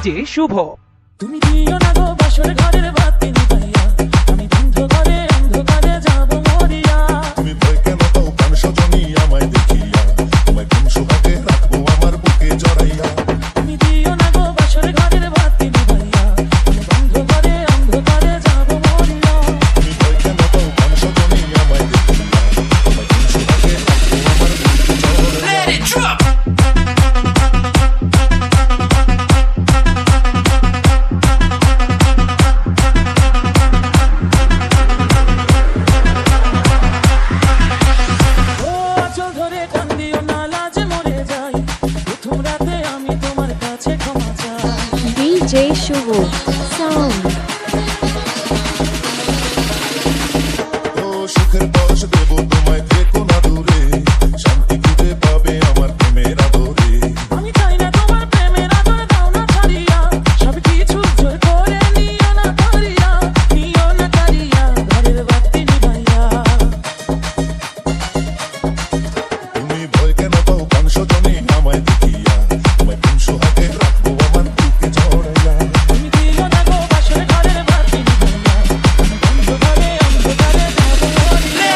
DJ শুভ। তুমি দিও না গো বাসর ঘরের বাতি নিভাইয়া, আমি বন্ধ করে অন্ধকারে যাব মরিয়া। তুমি ভয় কেন পাও প্রাণ সজনী আমায় দেখিয়া, তোমায় কোন সোহাগে রাখবো আমার বুকে জড়াইয়া। তুমি দিও না গো বাসর ঘরের বাতি নিভাইয়া, আমি বন্ধ করে অন্ধকারে যাব মরিয়া। তুমি ভয় কেন পাও প্রাণ সজনী আমায় দেখিয়া, তোমায় কোন সোহাগে রাখবো আমার বুকে জড়াইয়া। DJ Shuvo Sound. ও সুখের বয়স দেব তোমায়, থেকো না দূরে, শান্তি খুঁজে পাবে আমার প্রেমের আদরে। আমি চাই না তোমার প্রেমের আদর, দাও না ছাড়িয়া, সব কিছু জোর করে নিও না কারিয়া, নিও না কারিয়া ঘরের বাতি নিভাইয়া। তুমি ভয় কেন পাও প্রাণ সজনী আমায় দেখিয়া, তোমায় কোন সোহাগে রাখবো আমার বুকে জড়াইয়া। তুমি দিও না গো বাসর ঘরের বাতি নিভাইয়া, আমি বন্ধ করে অন্ধকারে যাব মরিয়া।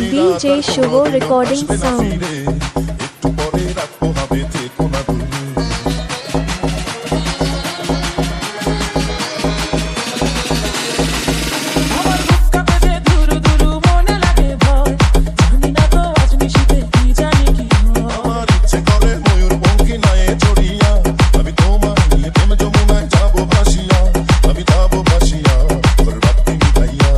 DJ Shuvo Recording Sound. একটু পরে রাখবো হবে, থেকো না দূরে। আমার বুক কাঁপে যে দুরু দুরু, মনে লাগে ভয়, জানি না তো আজ নিশিতে কি জানি কি হয়। আমার ইচ্ছে করে ময়ূর পঙ্খী নায়ে চড়িয়া, আমি তোমার নিয়ে প্রেম যমুনায় যাবো ভাসিয়া, আমি যাবো ভাসিয়া তোর বাতি নিভাইয়া।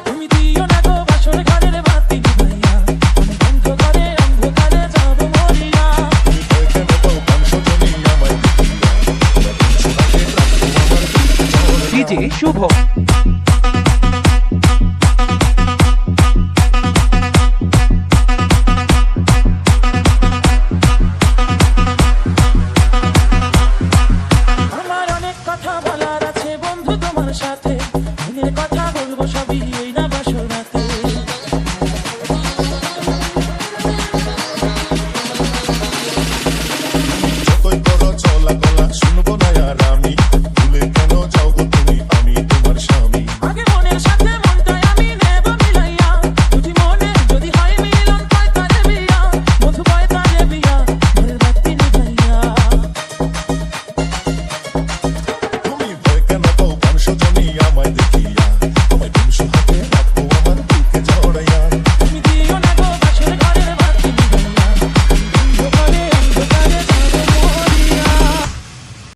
তুমি দিও না গো বাসর ঘরের বাতি নিভাইয়া, আমি বন্ধ করে অন্ধকারে যাব মরিয়া। তুমি ভয় কেন পাও প্রাণ সজনী আমায় দেখিয়া, তোমায় কোন সোহাগে রাখবো আমার বুকে জড়াইয়া। ডিজে শুভ।